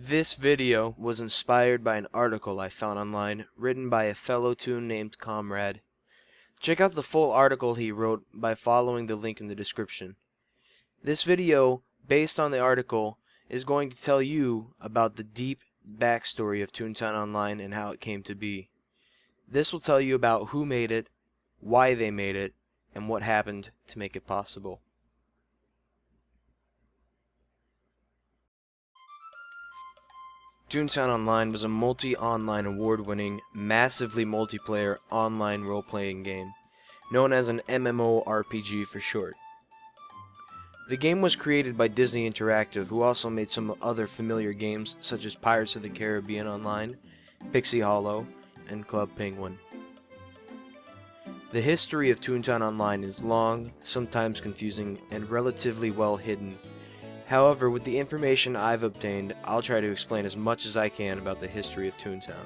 This video was inspired by an article I found online written by a fellow Toon named Comrade. Check out the full article he wrote by following the link in the description. This video, based on the article, is going to tell you about the deep backstory of Toontown Online and how it came to be. This will tell you about who made it, why they made it, and what happened to make it possible. Toontown Online was a multi-online award-winning, massively multiplayer online role-playing game, known as an MMORPG for short. The game was created by Disney Interactive, who also made some other familiar games such as Pirates of the Caribbean Online, Pixie Hollow, and Club Penguin. The history of Toontown Online is long, sometimes confusing, and relatively well hidden. However, with the information I've obtained, I'll try to explain as much as I can about the history of Toontown.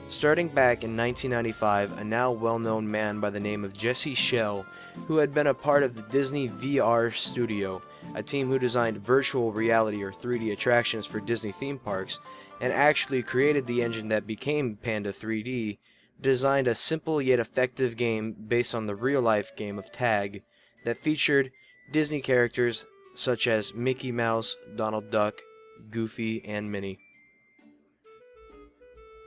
Starting back in 1995, a now well-known man by the name of Jesse Schell, who had been a part of the Disney VR Studio, a team who designed virtual reality or 3D attractions for Disney theme parks, and actually created the engine that became Panda 3D, designed a simple yet effective game based on the real-life game of tag that featured Disney characters such as Mickey Mouse, Donald Duck, Goofy, and Minnie.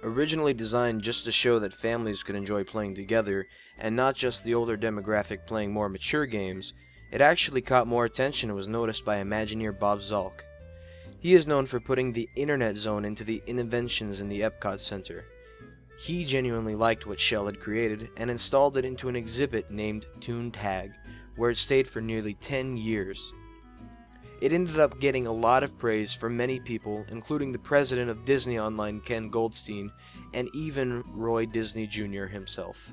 Originally designed just to show that families could enjoy playing together, and not just the older demographic playing more mature games, it actually caught more attention and was noticed by Imagineer Bob Zalk. He is known for putting the Internet Zone into the Innoventions in the Epcot Center. He genuinely liked what Schell had created and installed it into an exhibit named Toon Tag, where it stayed for nearly 10 years. It ended up getting a lot of praise from many people, including the president of Disney Online, Ken Goldstein, and even Roy Disney Jr. himself.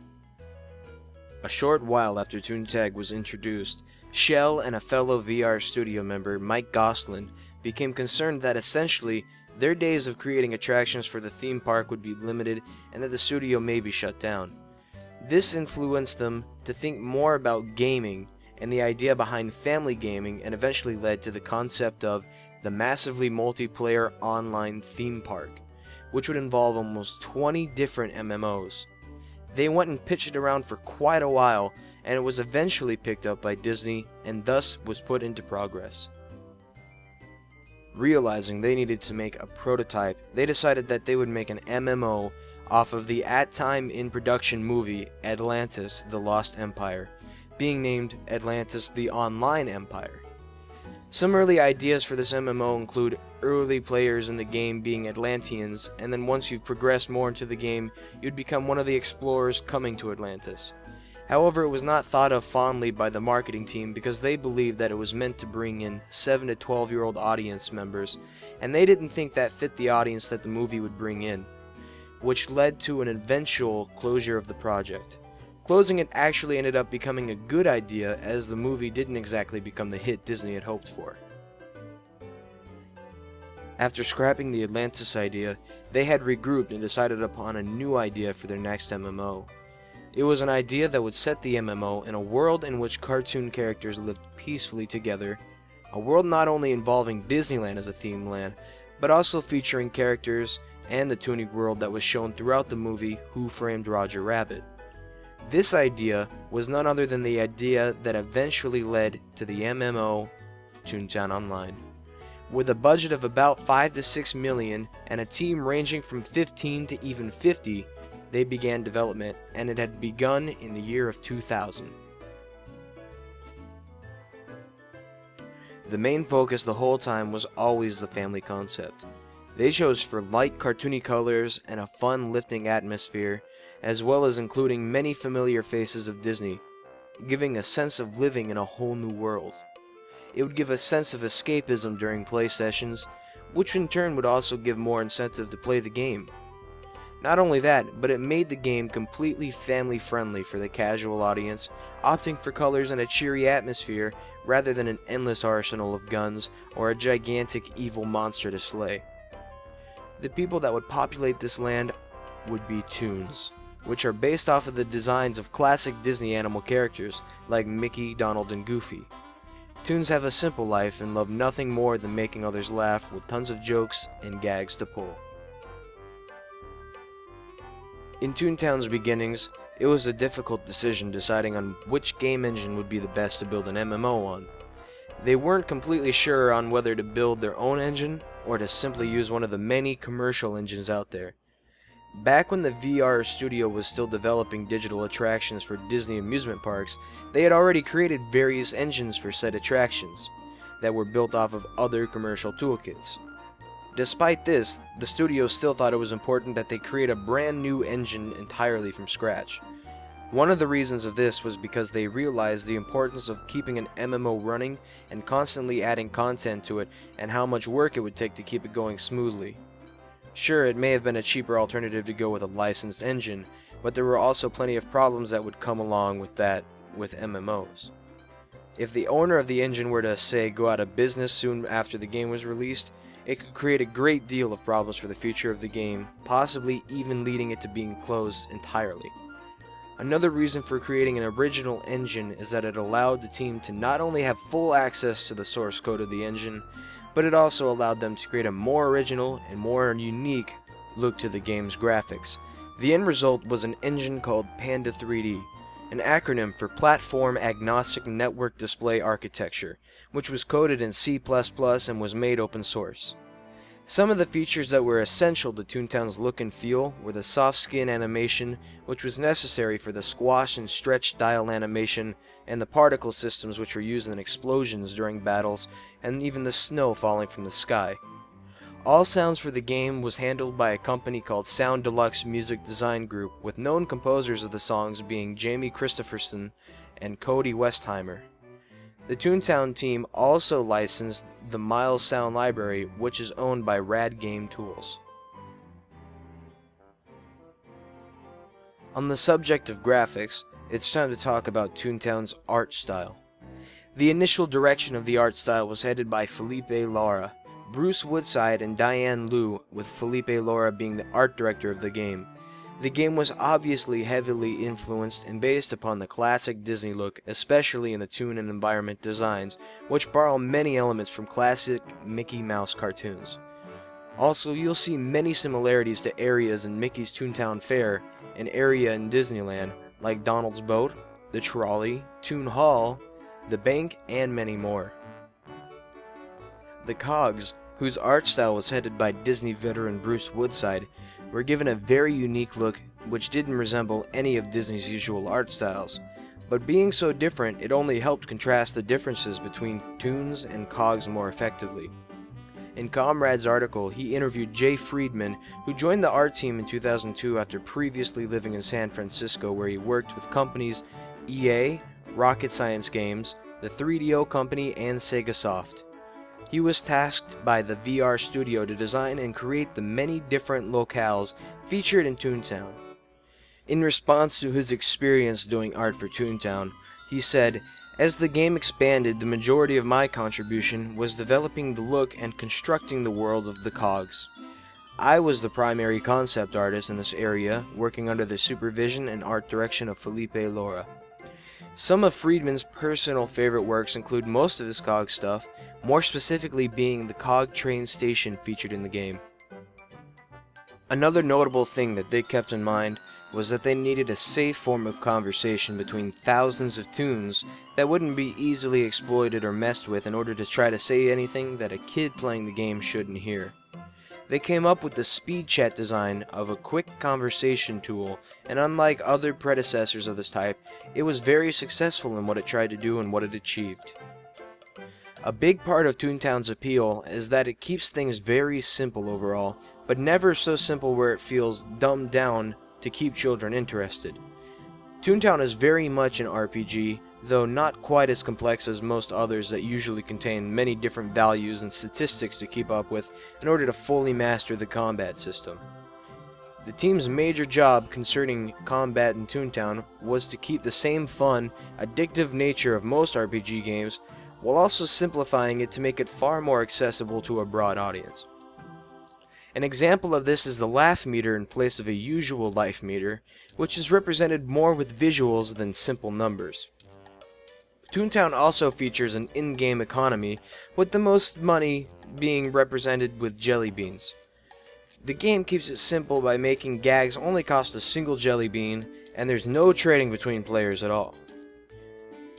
A short while after Toon Tag was introduced, Schell and a fellow VR studio member, Mike Goslin, became concerned that essentially their days of creating attractions for the theme park would be limited and that the studio may be shut down. This influenced them to think more about gaming and the idea behind family gaming, and eventually led to the concept of the massively multiplayer online theme park, which would involve almost 20 different MMOs. They went and pitched it around for quite a while, and it was eventually picked up by Disney and thus was put into progress. Realizing they needed to make a prototype, they decided that they would make an MMO off of the at-time in-production movie Atlantis: The Lost Empire, being named Atlantis: The Online Empire. Some early ideas for this MMO include early players in the game being Atlanteans, and then once you've progressed more into the game, you'd become one of the explorers coming to Atlantis. However, it was not thought of fondly by the marketing team because they believed that it was meant to bring in 7 to 12-year-old audience members, and they didn't think that fit the audience that the movie would bring in, which led to an eventual closure of the project. Closing it actually ended up becoming a good idea, as the movie didn't exactly become the hit Disney had hoped for. After scrapping the Atlantis idea, they had regrouped and decided upon a new idea for their next MMO. It was an idea that would set the MMO in a world in which cartoon characters lived peacefully together, a world not only involving Disneyland as a theme land, but also featuring characters and the Toonie world that was shown throughout the movie Who Framed Roger Rabbit. This idea was none other than the idea that eventually led to the MMO Toontown Online. With a budget of about 5 to 6 million and a team ranging from 15 to even 50, they began development, and it had begun in the year of 2000. The main focus the whole time was always the family concept. They chose for light cartoony colors and a fun lifting atmosphere, as well as including many familiar faces of Disney, giving a sense of living in a whole new world. It would give a sense of escapism during play sessions, which in turn would also give more incentive to play the game. Not only that, but it made the game completely family friendly for the casual audience, opting for colors and a cheery atmosphere rather than an endless arsenal of guns or a gigantic evil monster to slay. The people that would populate this land would be Toons, which are based off of the designs of classic Disney animal characters like Mickey, Donald, and Goofy. Toons have a simple life and love nothing more than making others laugh with tons of jokes and gags to pull. In Toontown's beginnings, it was a difficult decision deciding on which game engine would be the best to build an MMO on. They weren't completely sure on whether to build their own engine or to simply use one of the many commercial engines out there. Back when the VR studio was still developing digital attractions for Disney amusement parks, they had already created various engines for said attractions that were built off of other commercial toolkits. Despite this, the studio still thought it was important that they create a brand new engine entirely from scratch. One of the reasons of this was because they realized the importance of keeping an MMO running and constantly adding content to it, and how much work it would take to keep it going smoothly. Sure, it may have been a cheaper alternative to go with a licensed engine, but there were also plenty of problems that would come along with that with MMOs. If the owner of the engine were to, say, go out of business soon after the game was released, it could create a great deal of problems for the future of the game, possibly even leading it to being closed entirely. Another reason for creating an original engine is that it allowed the team to not only have full access to the source code of the engine, but it also allowed them to create a more original and more unique look to the game's graphics. The end result was an engine called Panda 3D, an acronym for Platform Agnostic Network Display Architecture, which was coded in C++ and was made open source. Some of the features that were essential to Toontown's look and feel were the soft skin animation, which was necessary for the squash and stretch style animation, and the particle systems which were used in explosions during battles, and even the snow falling from the sky. All sounds for the game was handled by a company called Sound Deluxe Music Design Group, with known composers of the songs being Jamie Christopherson and Cody Westheimer. The Toontown team also licensed the Miles Sound Library, which is owned by Rad Game Tools. On the subject of graphics, it's time to talk about Toontown's art style. The initial direction of the art style was headed by Felipe Lara, Bruce Woodside, and Diane Liu, with Felipe Lara being the art director of the game. The game was obviously heavily influenced and based upon the classic Disney look, especially in the toon and environment designs, which borrow many elements from classic Mickey Mouse cartoons. Also, you'll see many similarities to areas in Mickey's Toontown Fair, an area in Disneyland, like Donald's Boat, the Trolley, Toon Hall, the bank, and many more. The Cogs, whose art style was headed by Disney veteran Bruce Woodside, were given a very unique look which didn't resemble any of Disney's usual art styles, but being so different, it only helped contrast the differences between Toons and Cogs more effectively. In Comrade's article, he interviewed Jay Friedman, who joined the art team in 2002 after previously living in San Francisco, where he worked with companies EA, Rocket Science Games, the 3DO Company, and Sega Soft. He was tasked by the VR studio to design and create the many different locales featured in Toontown. In response to his experience doing art for Toontown, he said, "As the game expanded, the majority of my contribution was developing the look and constructing the world of the Cogs. I was the primary concept artist in this area, working under the supervision and art direction of Felipe Lara." Some of Friedman's personal favorite works include most of his Cog stuff, more specifically being the Cog train station featured in the game. Another notable thing that they kept in mind was that they needed a safe form of conversation between thousands of Toons that wouldn't be easily exploited or messed with in order to try to say anything that a kid playing the game shouldn't hear. They came up with the speed chat design of a quick conversation tool, and unlike other predecessors of this type, it was very successful in what it tried to do and what it achieved. A big part of Toontown's appeal is that it keeps things very simple overall, but never so simple where it feels dumbed down to keep children interested. Toontown is very much an RPG, though not quite as complex as most others that usually contain many different values and statistics to keep up with in order to fully master the combat system. The team's major job concerning combat in Toontown was to keep the same fun, addictive nature of most RPG games, while also simplifying it to make it far more accessible to a broad audience. An example of this is the laugh meter in place of a usual life meter, which is represented more with visuals than simple numbers. Toontown also features an in-game economy, with the most money being represented with jelly beans. The game keeps it simple by making gags only cost a single jelly bean, and there's no trading between players at all.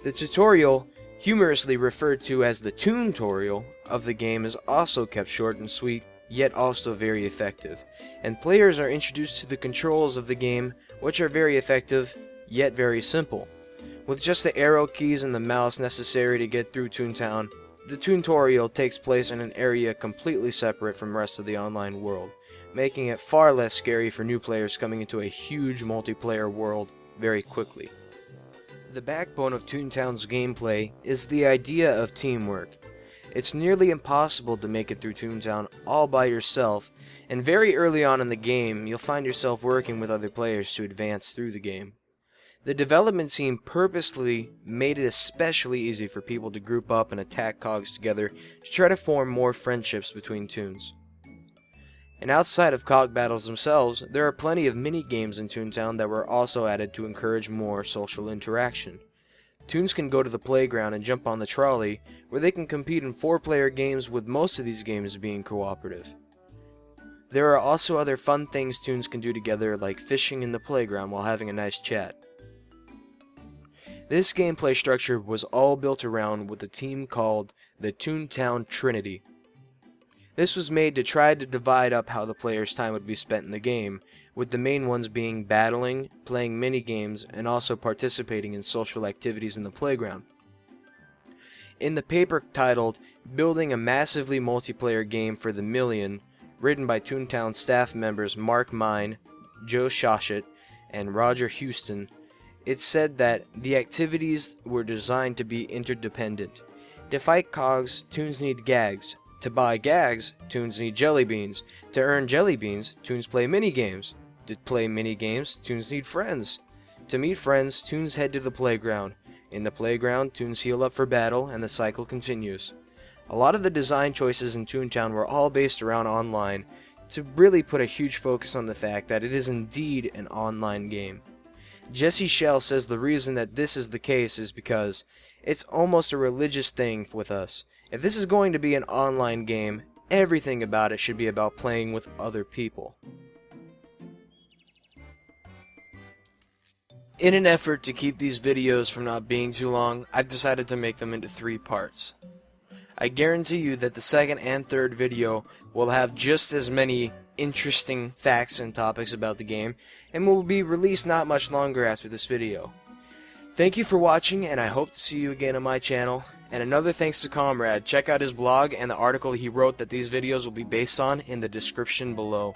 The tutorial, humorously referred to as the Toontorial of the game, is also kept short and sweet, yet also very effective, and players are introduced to the controls of the game, which are very effective, yet very simple. With just the arrow keys and the mouse necessary to get through Toontown, the Toontorial takes place in an area completely separate from the rest of the online world, making it far less scary for new players coming into a huge multiplayer world very quickly. The backbone of Toontown's gameplay is the idea of teamwork. It's nearly impossible to make it through Toontown all by yourself, and very early on in the game, you'll find yourself working with other players to advance through the game. The development team purposely made it especially easy for people to group up and attack cogs together to try to form more friendships between toons. And outside of cog battles themselves, there are plenty of mini-games in Toontown that were also added to encourage more social interaction. Toons can go to the playground and jump on the trolley, where they can compete in 4-player games, with most of these games being cooperative. There are also other fun things toons can do together, like fishing in the playground while having a nice chat. This gameplay structure was all built around with a team called the Toontown Trinity. This was made to try to divide up how the players' time would be spent in the game, with the main ones being battling, playing mini-games, and also participating in social activities in the playground. In the paper titled Building a Massively Multiplayer Game for the Million, written by Toontown staff members Mark Mine, Joe Shoshet, and Roger Houston, it said that the activities were designed to be interdependent. To fight cogs, toons need gags. To buy gags, toons need jelly beans. To earn jelly beans, toons play mini-games. To play mini-games, toons need friends. To meet friends, toons head to the playground. In the playground, toons heal up for battle, and the cycle continues. A lot of the design choices in Toontown were all based around online, to really put a huge focus on the fact that it is indeed an online game. Jesse Shell says the reason that this is the case is because it's almost a religious thing with us. If this is going to be an online game, everything about it should be about playing with other people. In an effort to keep these videos from not being too long, I've decided to make them into 3 parts. I guarantee you that the second and third video will have just as many interesting facts and topics about the game, and will be released not much longer after this video. Thank you for watching, and I hope to see you again on my channel. And another thanks to Comrade. Check out his blog and the article he wrote that these videos will be based on in the description below.